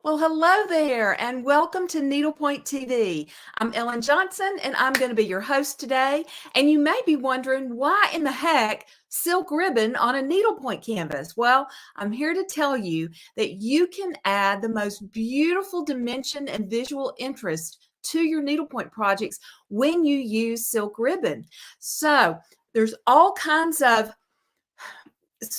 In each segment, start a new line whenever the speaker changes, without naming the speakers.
Well, hello there, and welcome to Needlepoint TV. I'm Ellen Johnson, and I'm going to be your host today. And you may be wondering why in the heck silk ribbon on a needlepoint canvas? Well, I'm here to tell you that you can add the most beautiful dimension and visual interest to your needlepoint projects when you use silk ribbon. So there's all kinds of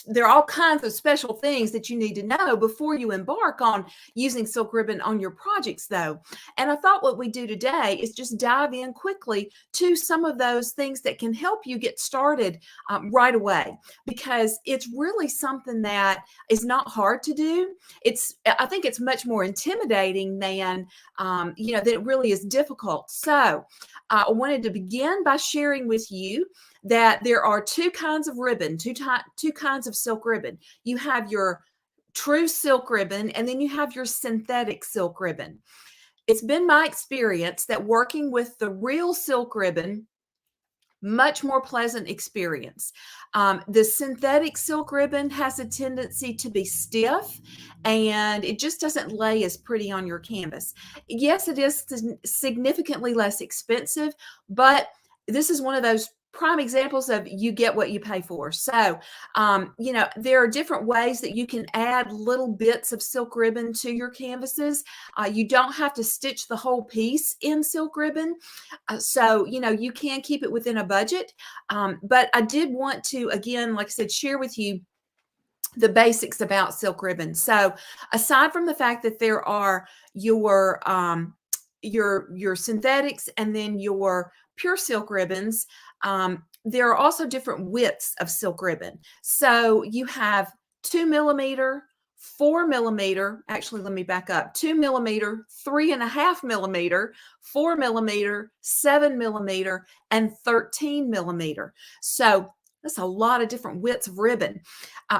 there are all kinds of special things that you need to know before you embark on using silk ribbon on your projects, though. And I thought what we do today is just dive in quickly to some of those things that can help you get started right away, because it's really something that is not hard to do. I think it's much more intimidating than that it really is difficult. So I wanted to begin by sharing with you that there are two kinds of ribbon, two kinds of silk ribbon. You have your true silk ribbon, and then you have your synthetic silk ribbon. It's been my experience that working with the real silk ribbon, much more pleasant experience. The synthetic silk ribbon has a tendency to be stiff, and it just doesn't lay as pretty on your canvas. Yes, it is significantly less expensive, but this is one of those prime examples of you get what you pay for. So, there are different ways that you can add little bits of silk ribbon to your canvases. You don't have to stitch the whole piece in silk ribbon. So, you can keep it within a budget. But I did want to, again, like I said, share with you the basics about silk ribbon. So aside from the fact that there are your synthetics and then your pure silk ribbons, there are also different widths of silk ribbon. So you have 2mm, 4mm, actually, let me back up, 2mm, 3.5mm, 4mm, 7mm, and 13mm. So that's a lot of different widths of ribbon.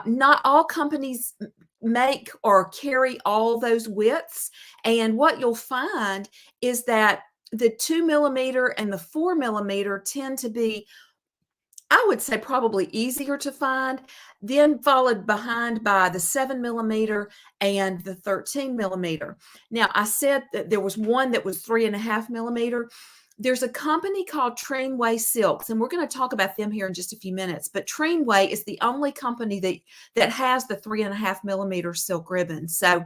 Not all companies make or carry all those widths. And what you'll find is that the 2mm and the 4mm tend to be, I would say, probably easier to find, then followed behind by the 7mm and the 13mm. Now, I said that there was one that was 3.5mm. There's a company called Trainway Silks, and we're going to talk about them here in just a few minutes. But Trainway is the only company that has the 3.5mm silk ribbon. So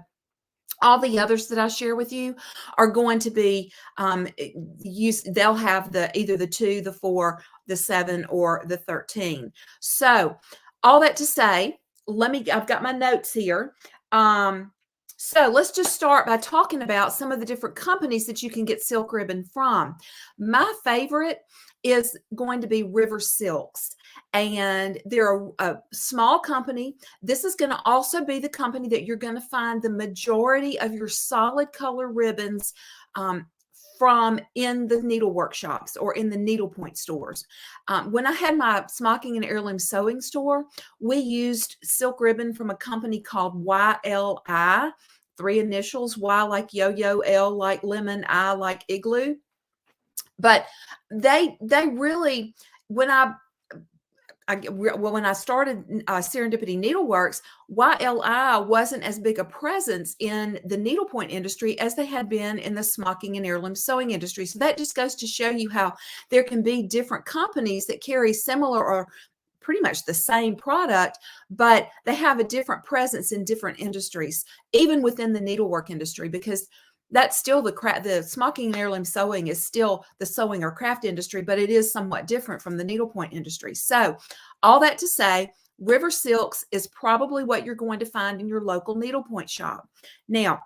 all the others that I share with you are going to be they'll have either the 2, the 4, the 7, or the 13. So all that to say, I've got my notes here. So let's just start by talking about some of the different companies that you can get silk ribbon from. My favorite is going to be River Silks, and they're a small company. This is going to also be the company that you're going to find the majority of your solid color ribbons from in the needle workshops or in the needlepoint stores. When I had my smocking and heirloom sewing store, we used silk ribbon from a company called YLI, 3 initials, Y like yo-yo, L like lemon, I like igloo. But they really, when I started Serendipity Needleworks, YLI wasn't as big a presence in the needlepoint industry as they had been in the smocking and heirloom sewing industry. So that just goes to show you how there can be different companies that carry similar or pretty much the same product, but they have a different presence in different industries, even within the needlework industry, because that's still the smocking and heirloom sewing is still the sewing or craft industry, but it is somewhat different from the needlepoint industry. So all that to say, River Silks is probably what you're going to find in your local needlepoint shop. Now,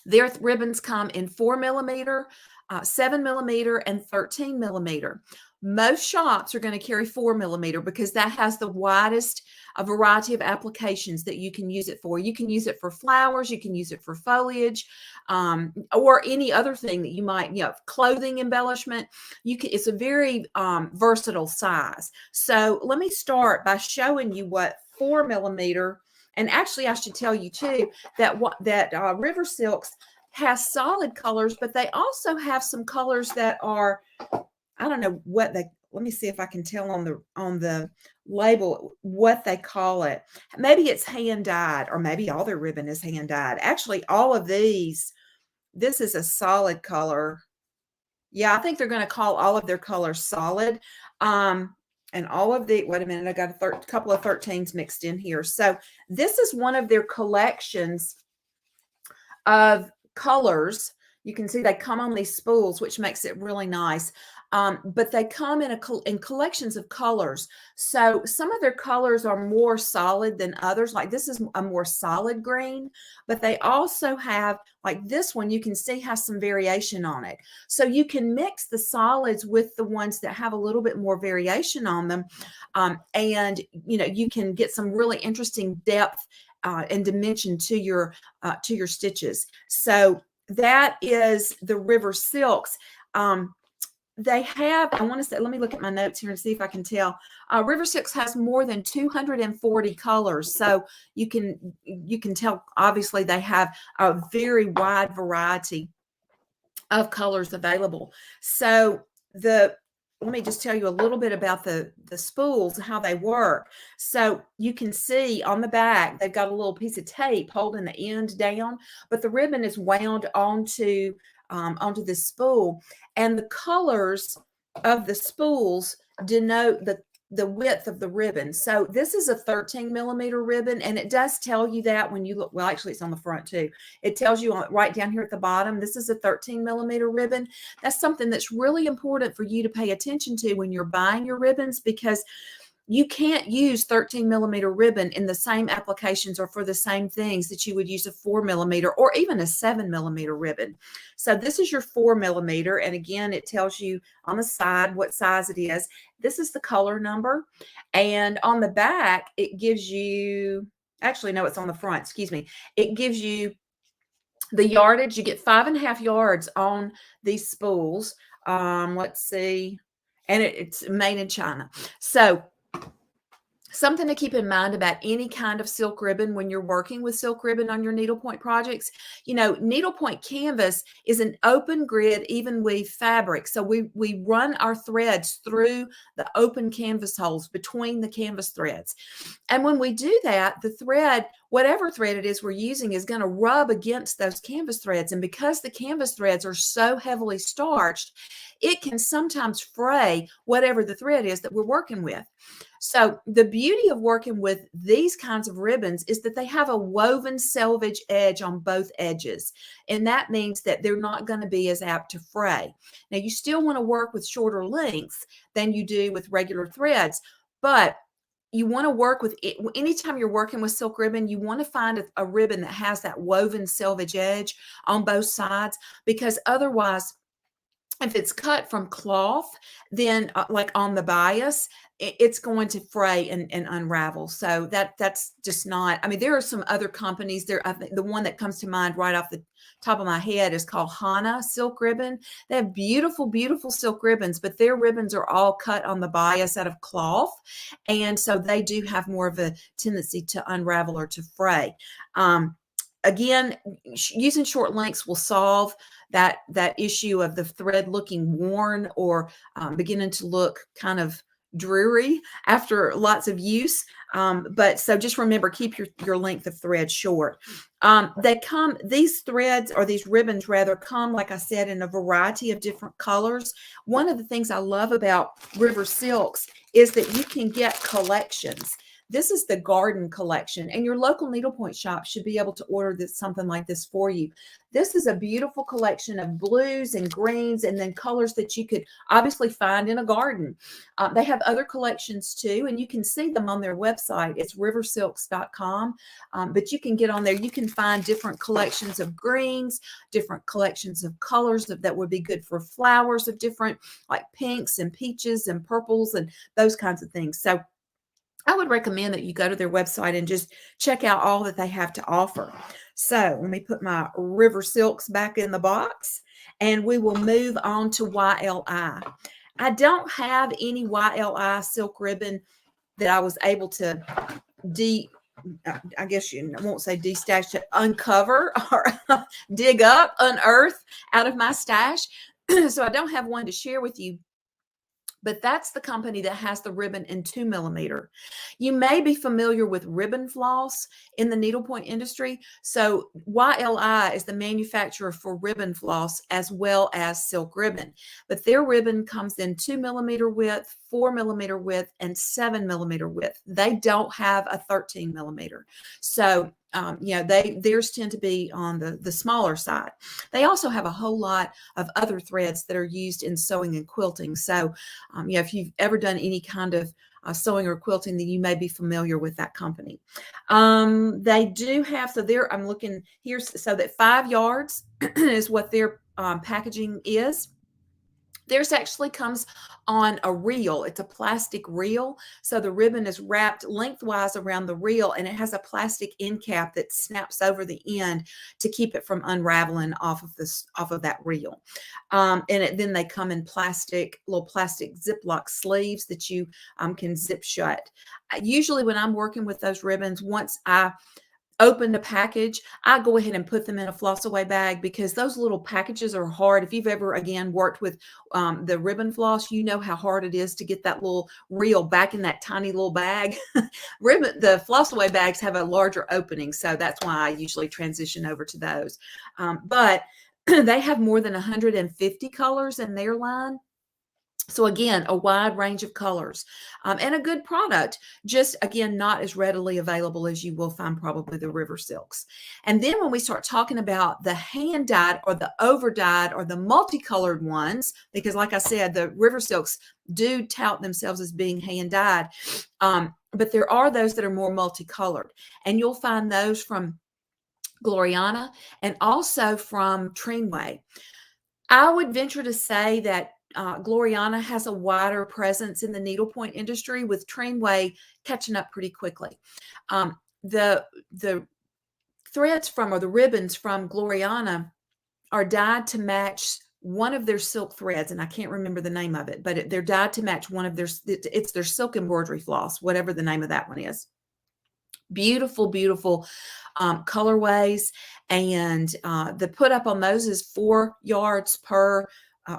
their ribbons come in 4mm, 7mm, and 13mm. Most shops are going to carry 4mm because that has the widest variety of applications that you can use it for. You can use it for flowers, you can use it for foliage, or any other thing that you might, clothing embellishment. It's a very versatile size. So let me start by showing you what 4mm. And actually, I should tell you too that River Silks has solid colors, but they also have some colors that are, I don't know what let me see if I can tell on the label what they call it. Maybe it's hand dyed, or maybe all their ribbon is hand dyed. Actually, all of these, this is a solid color. Yeah, I think they're going to call all of their colors solid. And all of the, wait a minute, I got a couple of 13s mixed in here. So this is one of their collections of colors. You can see they come on these spools, which makes it really nice. But they come in collections of colors. So some of their colors are more solid than others. Like this is a more solid green, but they also have, like this one, you can see has some variation on it. So you can mix the solids with the ones that have a little bit more variation on them. And, you know, you can get some really interesting depth and dimension to your stitches. So that is the River Silks. They have, I want to say, let me look at my notes here and see if I can tell. River Silks has more than 240 colors. So you can tell, obviously, they have a very wide variety of colors available. So let me just tell you a little bit about the spools, how they work. So you can see on the back, they've got a little piece of tape holding the end down, but the ribbon is wound onto the spool, and the colors of the spools denote the width of the ribbon. So this is a 13 millimeter ribbon, and it does tell you that when you look. Well, actually, it's on the front too. It tells you right down here at the bottom, this is a 13 millimeter ribbon. That's something that's really important for you to pay attention to when you're buying your ribbons, because you can't use 13 millimeter ribbon in the same applications or for the same things that you would use a 4 millimeter or even a 7 millimeter ribbon. So this is your 4 millimeter. And again, it tells you on the side what size it is. This is the color number. And on the back, it gives you, actually, no, it's on the front, excuse me. It gives you the yardage. You get 5.5 yards on these spools. Let's see. And it's made in China. So something to keep in mind about any kind of silk ribbon when you're working with silk ribbon on your needlepoint projects. You know, needlepoint canvas is an open grid, even weave fabric. So we run our threads through the open canvas holes between the canvas threads. And when we do that, the thread, whatever thread it is we're using, is going to rub against those canvas threads. And because the canvas threads are so heavily starched, it can sometimes fray whatever the thread is that we're working with. So the beauty of working with these kinds of ribbons is that they have a woven selvage edge on both edges. And that means that they're not going to be as apt to fray. Now, you still want to work with shorter lengths than you do with regular threads, but you want to work with it. Anytime you're working with silk ribbon, you want to find a ribbon that has that woven selvage edge on both sides, because otherwise, if it's cut from cloth, then like on the bias, it's going to fray and unravel. So that's just not, I mean, there are some other companies there. I think the one that comes to mind right off the top of my head is called Hana Silk Ribbon. They have beautiful, beautiful silk ribbons, but their ribbons are all cut on the bias out of cloth. And so they do have more of a tendency to unravel or to fray. Again, using short lengths will solve that issue of the thread looking worn or beginning to look kind of dreary after lots of use. But so just remember, keep your length of thread short. These threads, or these ribbons rather, come, like I said, in a variety of different colors. One of the things I love about River Silks is that you can get collections. This is the garden collection, and your local needlepoint shop should be able to order something like this for you. This is a beautiful collection of blues and greens, and then colors that you could obviously find in a garden. They have other collections too, and you can see them on their website. It's riversilks.com, but you can get on there. You can find different collections of greens, different collections of colors that would be good for flowers of different, like pinks and peaches and purples and those kinds of things. So I would recommend that you go to their website and just check out all that they have to offer. So let me put my River Silks back in the box, and we will move on to YLI. I don't have any YLI silk ribbon that I was able to I guess you won't say destash, to uncover or dig up, unearth out of my stash. So I don't have one to share with you. but that's the company that has the ribbon in 2 millimeter. You may be familiar with ribbon floss in the needlepoint industry. So YLI is the manufacturer for ribbon floss as well as silk ribbon, but their ribbon comes in 2 millimeter width, 4 millimeter width, and 7 millimeter width. They don't have a 13 millimeter. So theirs tend to be on the smaller side. They also have a whole lot of other threads that are used in sewing and quilting. So, if you've ever done any kind of sewing or quilting, then you may be familiar with that company. They do have, so there, I'm looking here, so that 5 yards is what their packaging is. Theirs actually comes on a reel. It's a plastic reel. So the ribbon is wrapped lengthwise around the reel, and it has a plastic end cap that snaps over the end to keep it from unraveling off of that reel. Then they come in little plastic Ziploc sleeves that you can zip shut. Usually when I'm working with those ribbons, once I open the package, I go ahead and put them in a floss away bag, because those little packages are hard. If you've ever, again, worked with the ribbon floss, you know how hard it is to get that little reel back in that tiny little bag. The floss away bags have a larger opening, so that's why I usually transition over to those. But they have more than 150 colors in their line. So again, a wide range of colors, and a good product, just again, not as readily available as you will find probably the river silks. And then when we start talking about the hand dyed or the over dyed or the multicolored ones, because like I said, the river silks do tout themselves as being hand dyed, but there are those that are more multicolored, and you'll find those from Gloriana and also from Trinway. I would venture to say that Gloriana has a wider presence in the needlepoint industry, with Trinway catching up pretty quickly. The threads or the ribbons from Gloriana are dyed to match one of their silk threads, and I can't remember the name of it, but they're dyed to match one of it's their silk embroidery floss, whatever the name of that one is. Beautiful, beautiful colorways, and the put up on those is 4 yards per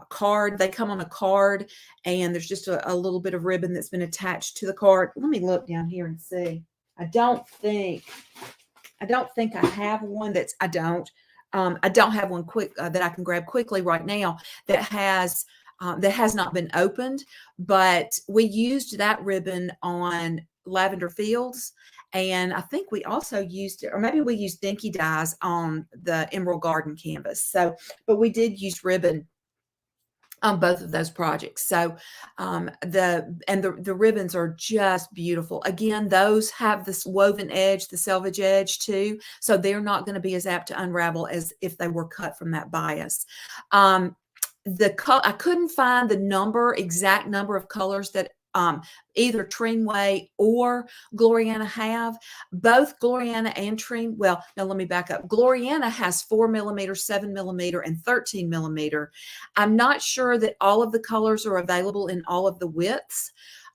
card. They come on a card, and there's just a little bit of ribbon that's been attached to the card. Let me look down here and see. I don't think I have one I don't have one that I can grab quickly right now that has not been opened, but we used that ribbon on Lavender Fields, and I think we also used it, or maybe we used Dinky dyes on the Emerald Garden canvas. So, but we did use ribbon on both of those projects. So the ribbons are just beautiful. Again, those have this woven edge, the selvage edge too. So they're not going to be as apt to unravel as if they were cut from that bias. I couldn't find the exact number of colors that either Trinway or Gloriana have. Both Gloriana and well, no, let me back up. Gloriana has 4 millimeter, 7 millimeter, and 13 millimeter. I'm not sure that all of the colors are available in all of the widths.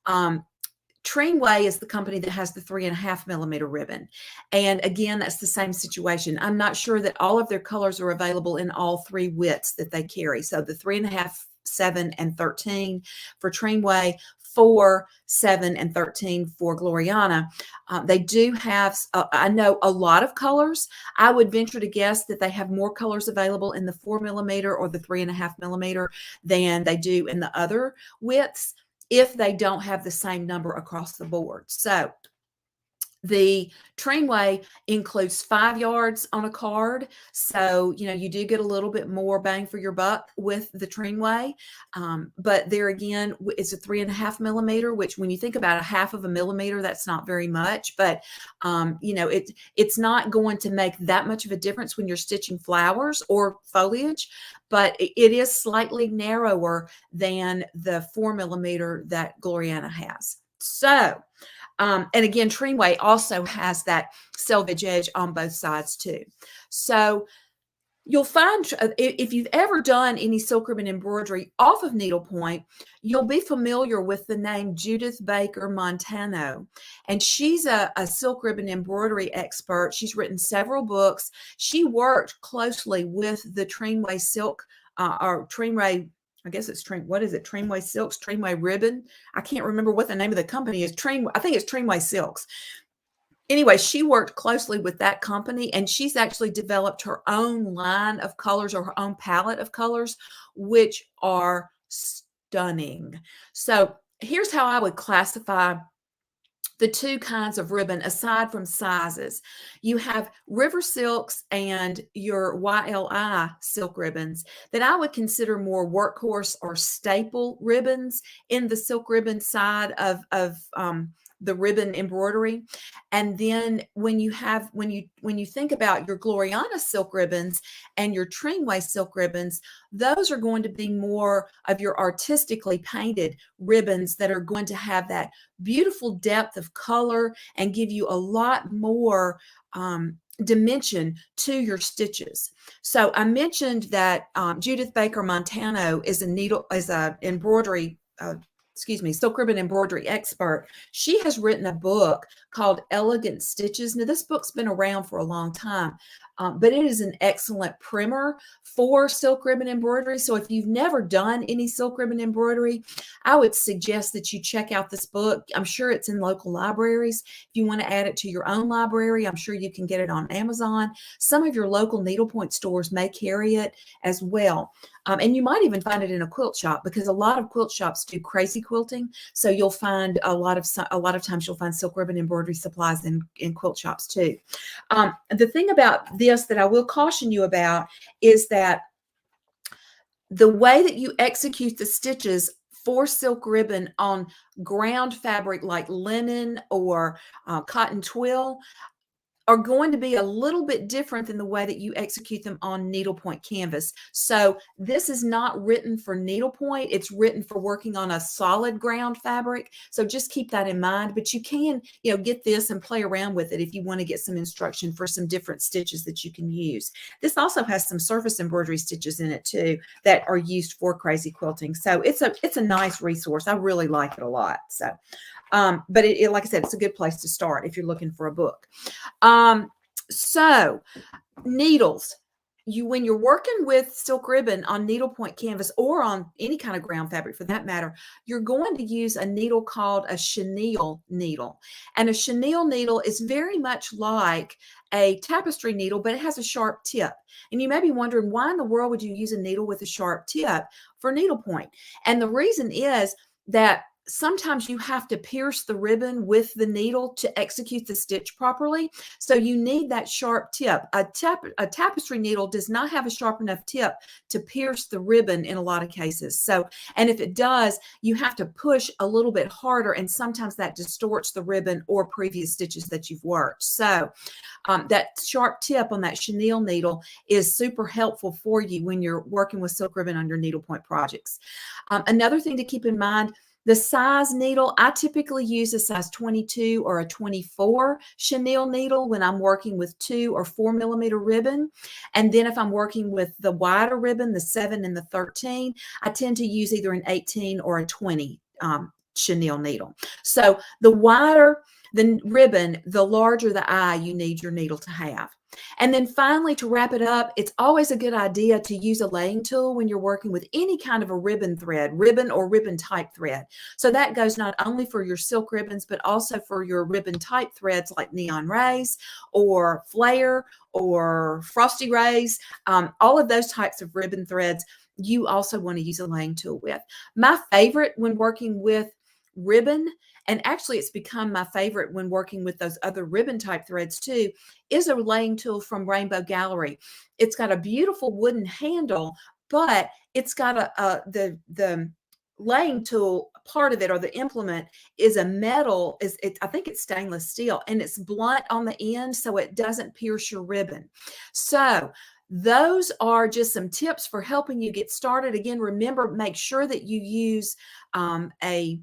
Trinway is the company that has the 3.5 millimeter ribbon. And again, that's the same situation. I'm not sure that all of their colors are available in all 3 widths that they carry. So the 3.5, 7, and 13 for Trinway, 4, 7, and 13 for Gloriana. They do have, I know, a lot of colors. I would venture to guess that they have more colors available in the 4 millimeter or the 3.5 millimeter than they do in the other widths, if they don't have the same number across the board. So the Trinway includes 5 yards on a card. So, you do get a little bit more bang for your buck with the Trinway. But there again, it's a 3.5 millimeter, which when you think about 1/2 millimeter, that's not very much. But, it's not going to make that much of a difference when you're stitching flowers or foliage. But it is slightly narrower than the 4 millimeter that Gloriana has. So, and again, Trinway also has that selvage edge on both sides too. So you'll find, if you've ever done any silk ribbon embroidery off of needlepoint, you'll be familiar with the name Judith Baker Montano. And she's a silk ribbon embroidery expert. She's written several books. She worked closely with the Trinway silk or Trinway I guess it's what is it? Tramway Silks, Tramway Ribbon. I can't remember what the name of the company is. I think it's Tramway Silks. Anyway, she worked closely with that company, and she's actually developed her own line of colors, or her own palette of colors, which are stunning. So here's how I would classify the two kinds of ribbon aside from sizes. You have river silks and your YLI silk ribbons that I would consider more workhorse or staple ribbons in the silk ribbon side of the ribbon embroidery. And then when you think about your Gloriana silk ribbons and your Tramway silk ribbons, those are going to be more of your artistically painted ribbons that are going to have that beautiful depth of color and give you a lot more dimension to your stitches. So I mentioned that Judith Baker Montano is a embroidery silk ribbon embroidery expert. She has written a book called Elegant Stitches. Now, this book's been around for a long time, but it is an excellent primer for silk ribbon embroidery. So if you've never done any silk ribbon embroidery, I would suggest that you check out this book. I'm sure it's in local libraries. If you want to add it to your own library, I'm sure you can get it on Amazon. Some of your local needlepoint stores may carry it as well. And you might even find it in a quilt shop, because a lot of quilt shops do crazy quilting. So you'll find a lot of times you'll find silk ribbon embroidery supplies in quilt shops too. The thing about this that I will caution you about is that the way that you execute the stitches for silk ribbon on ground fabric like linen or cotton twill are going to be a little bit different than the way that you execute them on needlepoint canvas. So this is not written for needlepoint. It's written for working on a solid ground fabric. So just keep that in mind. But you can, get this and play around with it if you want to get some instruction for some different stitches that you can use. This also has some surface embroidery stitches in it too that are used for crazy quilting. So it's a nice resource. I really like it a lot. So but like I said, it's a good place to start if you're looking for a book. So needles, when you're working with silk ribbon on needlepoint canvas or on any kind of ground fabric for that matter, you're going to use a needle called a chenille needle. And a chenille needle is very much like a tapestry needle, but it has a sharp tip. And you may be wondering, why in the world would you use a needle with a sharp tip for needlepoint? And the reason is that sometimes you have to pierce the ribbon with the needle to execute the stitch properly. So you need that sharp tip. A tapestry needle does not have a sharp enough tip to pierce the ribbon in a lot of cases. So, and if it does, you have to push a little bit harder, and sometimes that distorts the ribbon or previous stitches that you've worked. So that sharp tip on that chenille needle is super helpful for you when you're working with silk ribbon on your needlepoint projects. Another thing to keep in mind, the size needle, I typically use a size 22 or a 24 chenille needle when I'm working with 2 or 4 millimeter ribbon. And then if I'm working with the wider ribbon, the 7 and the 13, I tend to use either an 18 or a 20 chenille needle. So the wider the ribbon, the larger the eye you need your needle to have. And then finally, to wrap it up, it's always a good idea to use a laying tool when you're working with any kind of a ribbon or ribbon type thread. So that goes not only for your silk ribbons, but also for your ribbon type threads like neon rays or flare or frosty rays, all of those types of ribbon threads you also want to use a laying tool with. My favorite when working with ribbon, and actually it's become my favorite when working with those other ribbon type threads too, is a laying tool from Rainbow Gallery. It's got a beautiful wooden handle, but it's got the laying tool part of it, or the implement, is a metal, I think it's stainless steel, and it's blunt on the end so it doesn't pierce your ribbon. So those are just some tips for helping you get started. Again, remember, make sure that you use a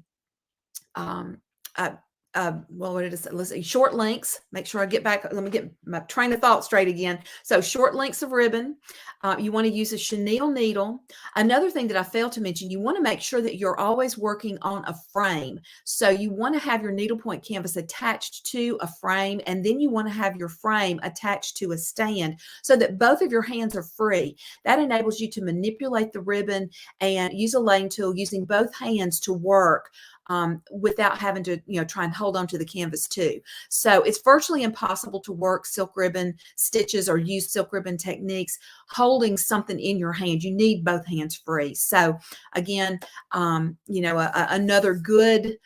well, what did it say? Let's see, short lengths. Make sure I get back. Let me get my train of thought straight again. So short lengths of ribbon. You want to use a chenille needle. Another thing that I failed to mention, you want to make sure that you're always working on a frame. So you want to have your needlepoint canvas attached to a frame, and then you want to have your frame attached to a stand so that both of your hands are free. That enables you to manipulate the ribbon and use a laying tool using both hands to work without having to, try and hold on to the canvas too. So it's virtually impossible to work silk ribbon stitches or use silk ribbon techniques holding something in your hand. You need both hands free. So again, another good,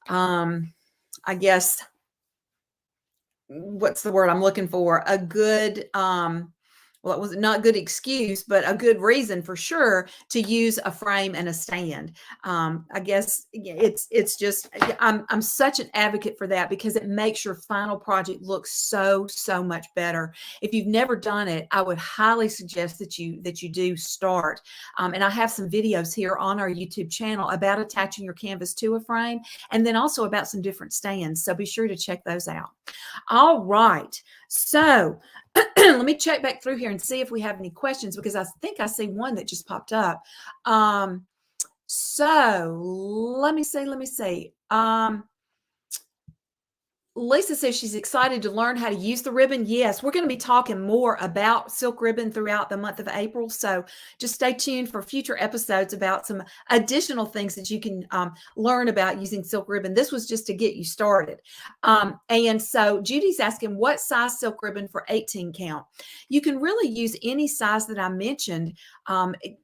I guess, what's the word I'm looking for? A good, well, it was not good excuse, but a good reason for sure to use a frame and a stand. I guess it's just, I'm such an advocate for that because it makes your final project look so much better. If you've never done it, I would highly suggest that you do start. And I have some videos here on our YouTube channel about attaching your canvas to a frame, and then also about some different stands. So be sure to check those out. All right. So let me check back through here and see if we have any questions, because I think I see one that just popped up. So let me see. Lisa says she's excited to learn how to use the ribbon. Yes, we're going to be talking more about silk ribbon throughout the month of April. So just stay tuned for future episodes about some additional things that you can learn about using silk ribbon. This was just to get you started. And so Judy's asking, what size silk ribbon for 18 count? You can really use any size that I mentioned.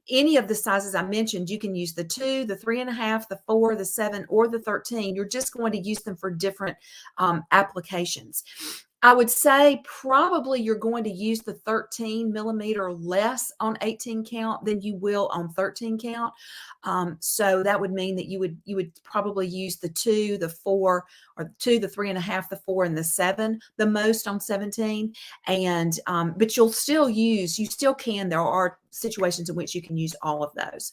Any of the sizes I mentioned, you can use the 2, the 3.5, the 4, the 7, or the 13. You're just going to use them for different applications. I would say probably you're going to use the 13 millimeter less on 18 count than you will on 13 count. So that would mean that you would probably use the 2, the 4, or the 2, the 3.5, the 4, and the 7 the most on 17. And but you still can. There are situations in which you can use all of those.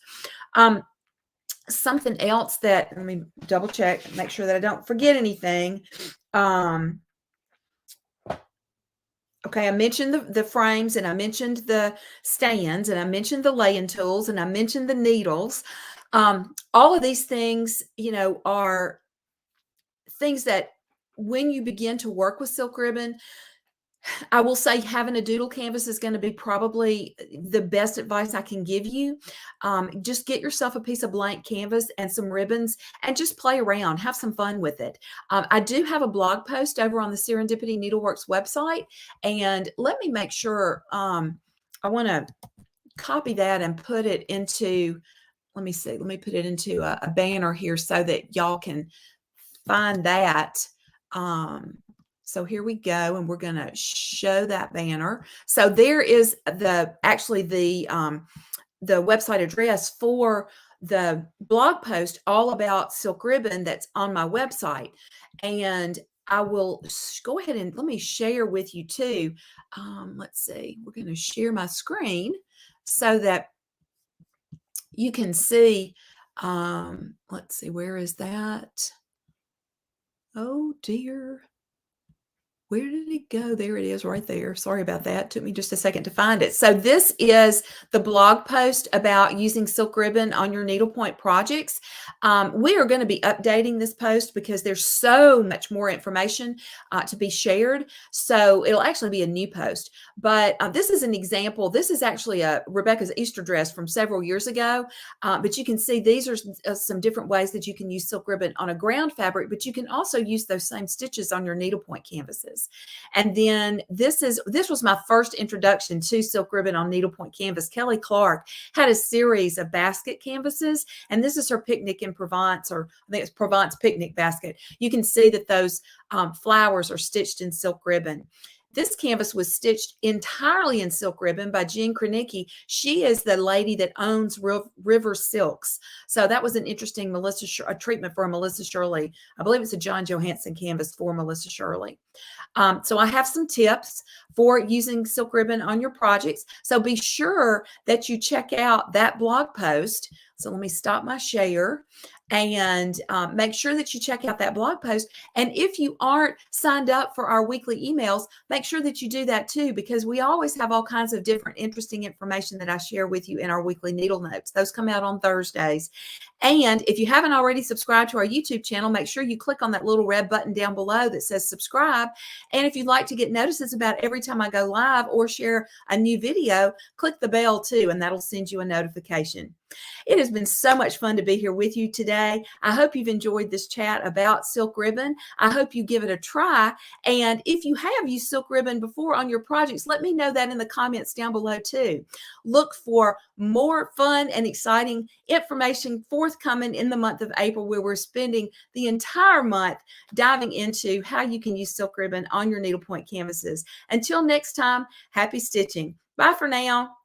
Something else that, let me double check, make sure that I don't forget anything. Okay, I mentioned the frames, and I mentioned the stands, and I mentioned the laying tools, and I mentioned the needles. All of these things, are things that when you begin to work with silk ribbon, I will say having a doodle canvas is going to be probably the best advice I can give you. Just get yourself a piece of blank canvas and some ribbons and just play around. Have some fun with it. I do have a blog post over on the Serendipity Needleworks website, and let me make sure I want to copy that and put it into, let me see, let me put it into a banner here so that y'all can find that. So here we go, and we're going to show that banner. So there is the website address for the blog post all about silk ribbon that's on my website. And I will go ahead and let me share with you too. Let's see, we're going to share my screen so that you can see. Let's see, where is that? Oh dear. Where did it go? There it is right there. Sorry about that. It took me just a second to find it. So this is the blog post about using silk ribbon on your needlepoint projects. We are going to be updating this post because there's so much more information to be shared. So it'll actually be a new post. But this is an example. This is actually Rebecca's Easter dress from several years ago. But you can see these are some different ways that you can use silk ribbon on a ground fabric, but you can also use those same stitches on your needlepoint canvases. And then this was my first introduction to silk ribbon on needlepoint canvas. Kelly Clark had a series of basket canvases, and this is her picnic in Provence, or I think it's Provence picnic basket. You can see that those flowers are stitched in silk ribbon. This canvas was stitched entirely in silk ribbon by Jean Krenicki. She is the lady that owns River Silks. So that was an interesting treatment for Melissa Shirley. I believe it's a John Johansson canvas for Melissa Shirley. So I have some tips for using silk ribbon on your projects. So be sure that you check out that blog post. So let me stop my share. And make sure that you check out that blog post. And if you aren't signed up for our weekly emails, make sure that you do that too, because we always have all kinds of different interesting information that I share with you in our weekly needle notes. Those come out on Thursdays. And if you haven't already subscribed to our YouTube channel, make sure you click on that little red button down below that says subscribe. And if you'd like to get notices about every time I go live or share a new video, click the bell too, and that'll send you a notification. It has been so much fun to be here with you today. I hope you've enjoyed this chat about silk ribbon. I hope you give it a try. And if you have used silk ribbon before on your projects, let me know that in the comments down below too. Look for more fun and exciting information forthcoming in the month of April, where we're spending the entire month diving into how you can use silk ribbon on your needlepoint canvases. Until next time, happy stitching. Bye for now.